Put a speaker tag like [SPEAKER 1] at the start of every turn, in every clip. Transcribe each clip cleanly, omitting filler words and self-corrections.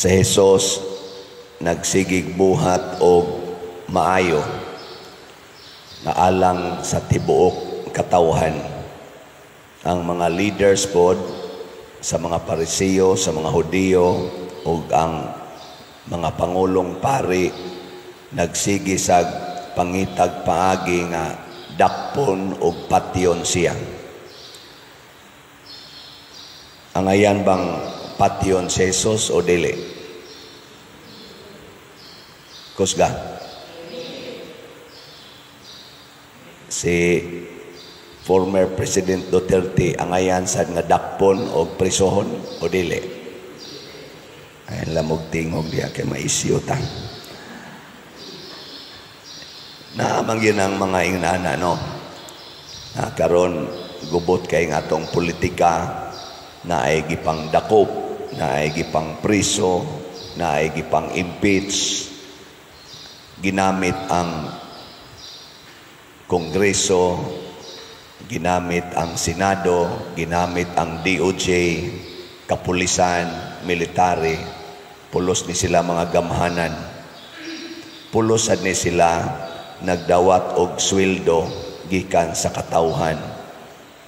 [SPEAKER 1] sa Hesus nagsigig buhat og maayo na alang sa tibuok katawhan. Ang mga leaders pod sa mga Parisiyo, sa mga Hudiyo ug ang mga pangulong pari nagsigi sa pangitag paagi nga dakpon og patyon siya. Ang ayan bang patyon si Jesus o dili? Kusga? Si former President Duterte ang ayan sad nga dakpon o prisohon o dili? Ayan lamog tingog diya kay maisyo ta. Naamang yun ang mga ingnana, no? Karon gubot kay nga atong politika na ay gipang dakop, na ay gipang priso, na ay gipang impeach. Ginamit ang Kongreso, ginamit ang Senado, ginamit ang DOJ, kapulisan, military, pulos ni sila mga gamhanan. Pulosad ni sila nagdawat og sweldo gikan sa katawhan.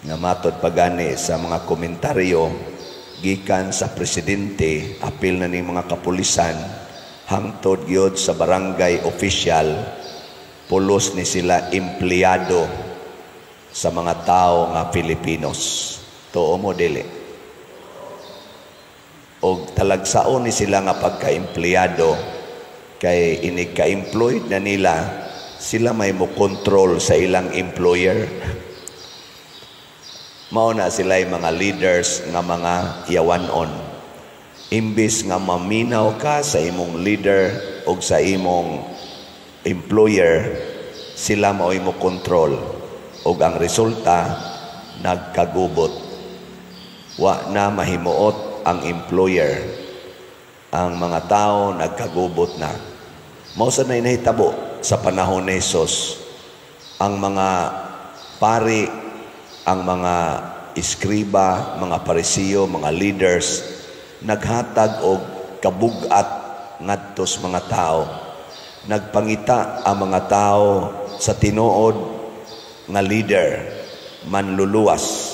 [SPEAKER 1] Nga matod pagani sa mga komentaryo gikan sa presidente, apil na ni mga kapulisan, hangtod gyud sa barangay official, pulos ni sila empleyado sa mga tao nga Pilipinos. Tuo mo dili? Og talagsaon ni sila nga pagka-empleyado kay inig ka-employed na nila, sila may mo control sa ilang employer. Mauna sila yung mga leaders nga mga yawanon. Imbis nga maminaw ka sa imong leader o sa imong employer, sila mao'y mo control. O ang resulta, nagkagubot. Wa na mahimuot ang employer. Ang mga tao nagkagubot na. Mausa na inahitabo sa panahon ni Jesus. Ang mga pari, ang mga iskriba, mga Parisiyo, mga leaders, naghatag og kabugat ngadto sa mga tao. Nagpangita ang mga tao sa tinuod nga leader, manluluwas.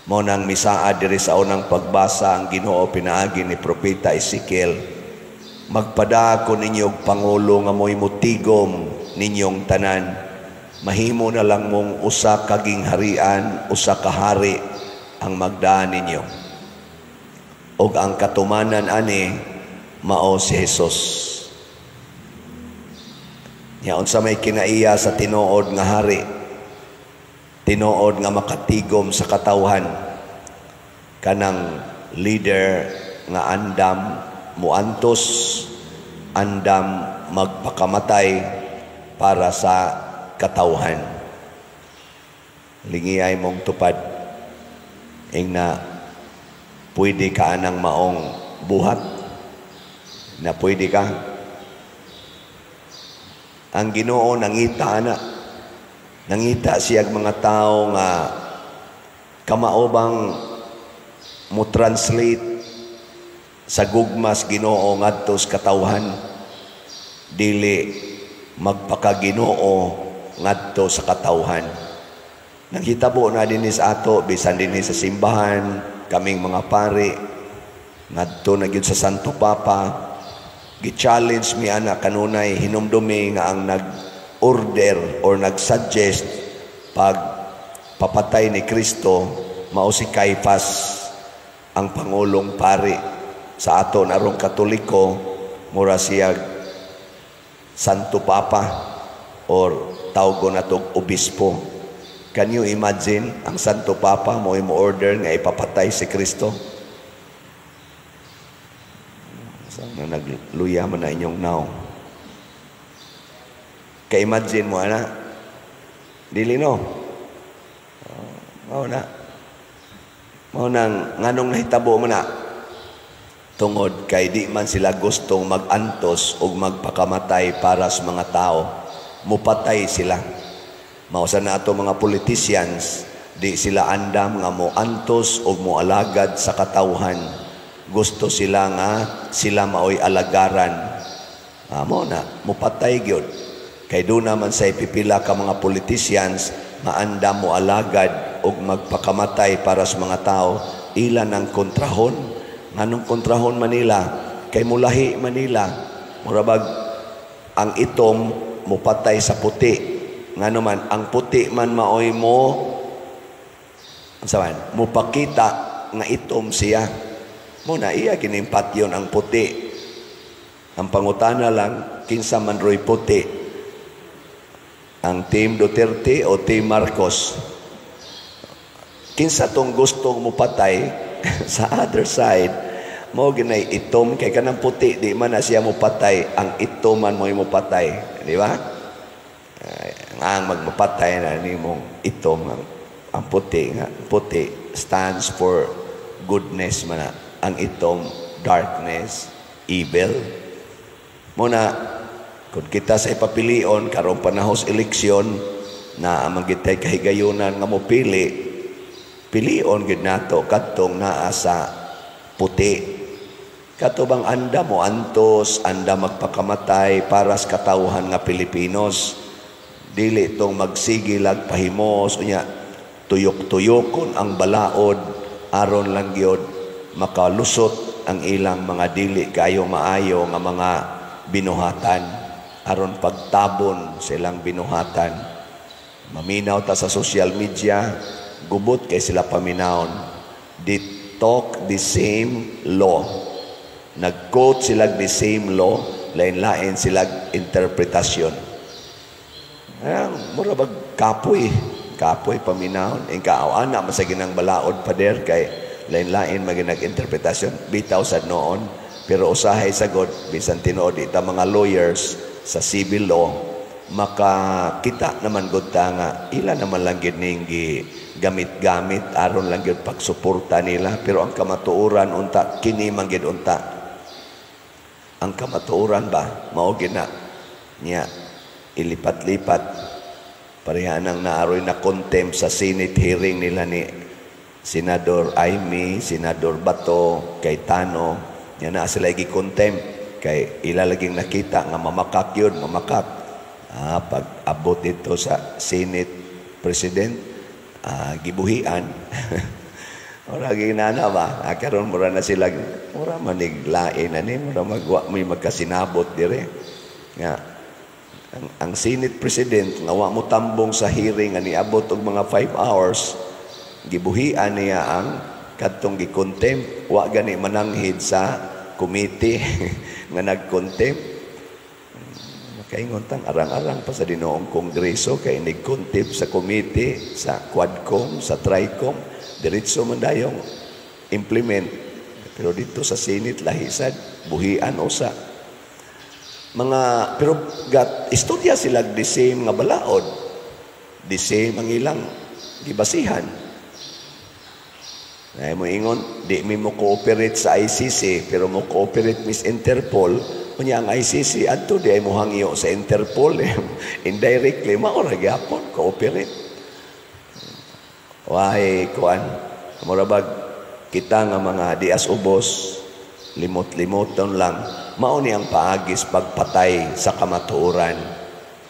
[SPEAKER 1] Mo nang misaa diri sa unang pagbasa ang Ginoo pinaagi ni Propeta Ezekiel, magpadako ninyo og pangulo nga mo'y mutigom ninyong tanan. Mahimo na lang mong usa ka gingharian, usa ka hari ang magdaan ninyo. Og ang katumanan ani mao si Jesus. Yaon sa may kinaiya sa tinuod nga hari, tinuod nga makatigom sa katawhan, kanang leader nga andam muantos, andam magpakamatay para sa katawhan. Lingiyay mong tupad na pwede ka anang maong buhat, na pwede ka. Ang Ginoo nangita na, nangita siyag mga tao nga kamaobang mo translate sa gugmas Ginoo ngadto sa katawhan, dili magpakaginoo ngadto sa katawhan. Naghitabo na din sa ato, bisan din sa simbahan, kaming mga pari, ngadto na gyud sa Santo Papa, gi-challenge mi ana kanunay hinumdumi nga ang nag-order or nag-suggest pag papatay ni Kristo mao si Caiphas, ang pangulong pari sa aton arong Katoliko, mura siya Santo Papa or tawgon natong obispo. Can you imagine ang Santo Papa mo order nga ipapatay si Kristo? Sana nagluya man na inyong now. Ka-imagine mo ana? Dili no? Mao na. Mao nang nganong nahitabo mo na? Tungod kay di man sila gustong mag-antos o magpakamatay para sa mga tao, mupatay sila. Mausa na ato mga politicians, di sila andam nga mo antos o mo alagad sa katawhan, Gusto sila nga sila maoy alagaran. Amo na mupatay gyud. Kay do naman sa ipipila ka mga politicians maanda mo alagad og magpakamatay para sa mga tao, ilan ang kontrahon. Nganong kontrahon Manila? Kay mulahi Manila. Murabag ang itom mupatay sa puti. Ngano man ang puti man maoy mo saban mupakita nga itom siya. Muna iya kinimpat yon ang puti. Ang pangutana lang, kinsa man roy puti? Ang Team Duterte o Team Marcos? Kinsa tong gustong mupatay sa other side, mo ginay itom, kay kanang puti, di man na siya mupatay, ang itoman mo mupatay. Di ba? Ang magmapatay na ni mong itom, ang puti, nga, puti stands for goodness man na. Ang itom, darkness, evil. Muna, kung kita sa ipapilion, karong panahos eleksyon, na magitay kahigayunan nga mo pilion gid nato kadtong naa sa puti. Katubang anda mo antos, anda magpakamatay para sa katawhan nga Pilipinos. Dili itong magsigilag pahimos, unya tuyok-tuyokon ang balaod, aron lang gyud makalusot ang ilang mga dili kayo maayo nga mga binuhatan, aron pagtabon silang binuhatan. Maminaw ta sa social media, gubot kay sila paminawon. They talk the same law. Nag-quote sila the same law, lain-lain sila interpretasyon. Murabag kapoy paminawon. Ingkaaw ana masagin ang balaod pader kay lain-lain maginag interpretasyon. Bitaw sad noon. Pero usahay sagod, bisan tinuod ita mga lawyers sa civil law, makakita naman gud ta nga ila naman lang gid ning gamit-gamit aron lang gid pagsuporta nila. Pero ang kamatuoran unta kini man gid unta. Ang kamatuoran ba mao gid na niya ilipat-lipat pareha nang naaroy na contempt sa Senate hearing nila ni Senador Aimee, Senador Bato, Cayetano. Yan na sila gi-contempt kay ilalaging nakita nga mamakak yun, mamakak. Pag abot dito sa Senate President, gibuhian. Ora ginana ba? Karon mura na sila, mura maniglain ani, mura magwa may magkasinabot dire. Nga ang Senate President nga wa mo tambong sa hearing ani abot og mga 5 hours, gibuhian niya ang kadtong gi-contempt, wa gani mananghid sa committee nga nag-contempt. Makaingon tang arang-arang pa sa dinoong kongreso kay nag-contempt sa committee, sa Quadcom, sa Tricom, diretso man dayong implement. Pero dito sa Senate lahisad, buhian usa. Pero istorya sila the same nga balaod. The same ang ilang gibasihan. Ay mo ingon, di mi mo cooperate sa ICC, pero mo cooperate mis Interpol. Kunya ang ICC, adto di ay mo hangyo sa Interpol. Indirectly, maura gyapon, cooperate. Wahay, kuan, murabag, kita nga mga dias ubos, limot-limoton lang, mao ni ang paagis pagpatay sa kamatuoran.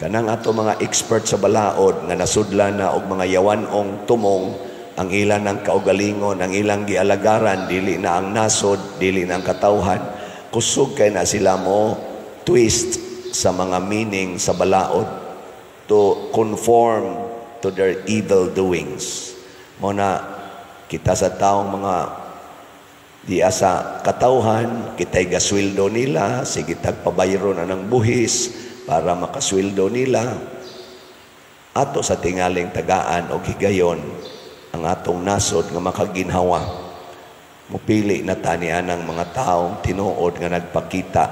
[SPEAKER 1] Kanang ato mga expert sa balaod, nga nasudlan na og mga yawanong tumong, ang ilan ng kaugalingon, ang ilang gialagaran, dili na ang nasod, dili na ang katawhan. Kusog kay na sila mo twist sa mga meaning sa balaod to conform to their evil doings. Muna, kita sa taong mga diya sa katawhan, kita'y gaswildo nila, sige tagpabayro na ng buhis para makaswildo nila. Ato sa tingaling tagaan o higayon, ang atong nasod nga makaginhawa. Mupili na tanian ng mga taong tinuod nga nagpakita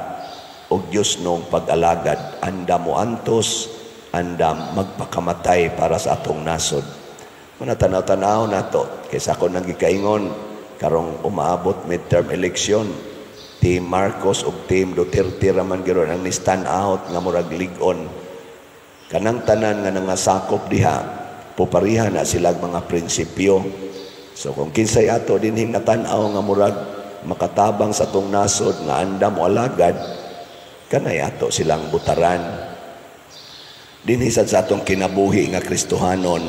[SPEAKER 1] og Diyos nung pag-alagad. Anda mo antos, anda magpakamatay para sa atong nasod. Muna tanaw-tanaw na to. Kaysa ako nang gikaingon, karong umaabot midterm election, Team Marcos o Team Duterte raman ganoon ang ni-stand out nga murag ligon. Kanang tanan nga nangasakop diha, puparihan na silang mga prinsipyo. So kung kinsay ato dinhing natanaw nga murag makatabang sa tong nasod nga andam o alagad, kanay ato silang butaran. Dinhisad sa atong kinabuhi nga Kristohanon,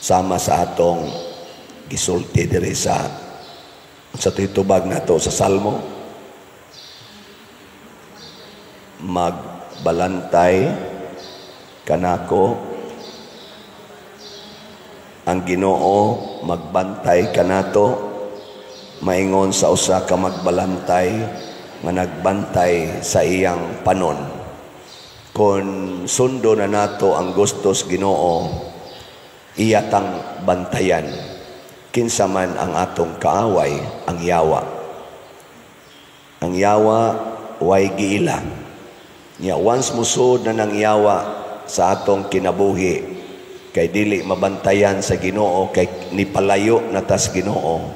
[SPEAKER 1] sama sa atong gisulti diri sa titubag nato sa Salmo, magbalantay kanako ang Ginoo, magbantay kanato, maingon sa usa ka magbalantay nga nagbantay sa iyang panon. Kung sundo na nato ang gustos Ginoo, iyatang bantayan kinsa man ang atong kaaway, ang yawa. Ang yawa way giila. Nya once musud na nang yawa sa atong kinabuhi, kay dili mabantayan sa Ginoo, kay nipalayo na tas Ginoo,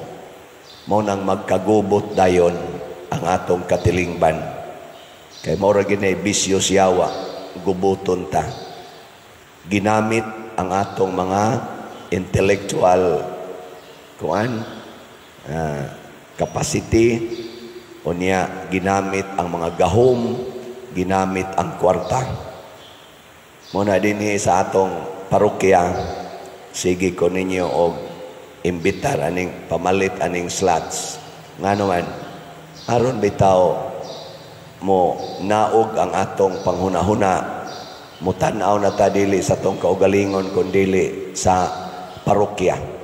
[SPEAKER 1] mo nang magkagubot dayon ang atong katilingban. Kay mao ra gini bisyos yawa, gubuton ta. Ginamit ang atong mga intellectual capacity, unya ginamit ang mga gahom, ginamit ang kwarta. Muna dinhi sa atong parokya, sige ko ninyo og imbitar aning pamalit aning slots. Nga naman, aron bitaw mo naog ang atong panghuna-huna, mutanaw na ta dili sa tong kaugalingon kun dili sa parokya.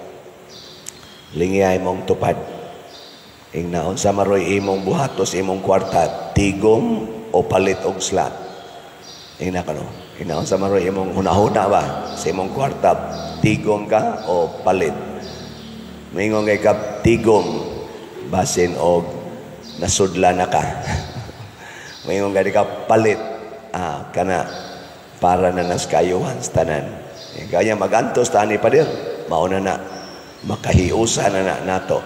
[SPEAKER 1] Lingiyay mong tupad. Ingnaon sa maroy imong buhatos imong kwarta, tigom o palit og slot. Ingna kano. Ingnaon sa maroy imong hunahuna ba sa imong kwarta, tigom ka o palit. Mingon kay ka tigom basin og nasudla na ka. Mingon ka palit. Kana para na nas kayuhan sa tanan. Kaya magantos tani pa dir. Mauna na makahiusa na nato.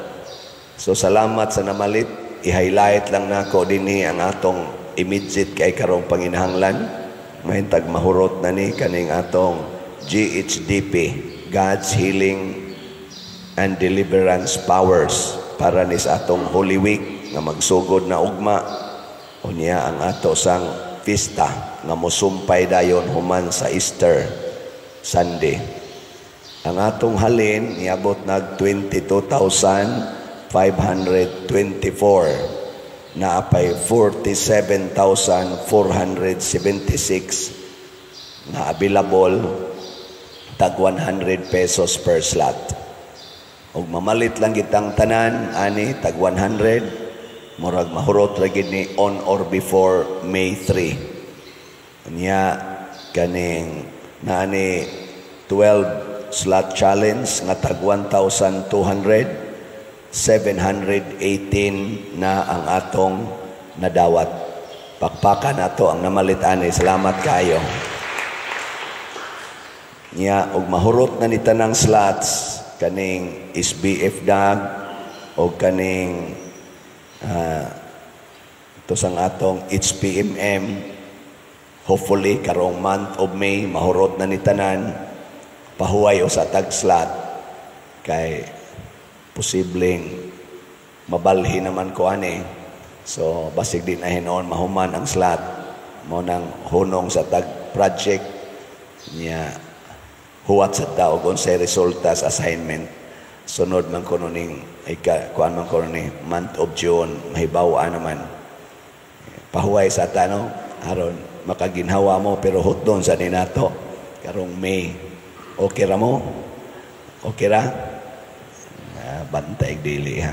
[SPEAKER 1] So salamat sa namalit. I-highlight lang nako dinhi ang atong immediate kay karong panginahanglan. Mahintag mahurot na ni kaning atong GHDP, God's Healing and Deliverance Powers, para ni sa atong Holy Week nga magsugod na ugma. Unya ang ato sang pista nga mosumpay dayon human sa Easter Sunday. Ang atong halin niabot nag 22,524. Naapay 47,476 na available, tag 100 pesos per slot. Og mamalit lang kitang tanan ani tag 100, murag mahurot ra gid ni on or before May 3. Nya kaning naani 12 slot challenge nga tag 1,200, 718 na ang atong nadawat. Pakpakan nato ang namalit ani. Salamat kayo. Nya og mahurot na ni tanang slots kaning SBF DAG o kaning ito sang atong HPMM. Hopefully karong month of May mahurot na ni tanan, pahuway o sa tag slot kay posibleng mabalhi naman ko ani. So basig din na hinoon mahuman ang slot mo nang hunong sa tag project niya huwat sa tao kung sa resulta sa assignment. Sunod man ko ning kuan man ko ni month of June mahibaw naman pahuway sa tano aron makaginhawa mo, pero hutdon sa ninato karong May. Okay ra mo? Okay ra? Bantay dili ha.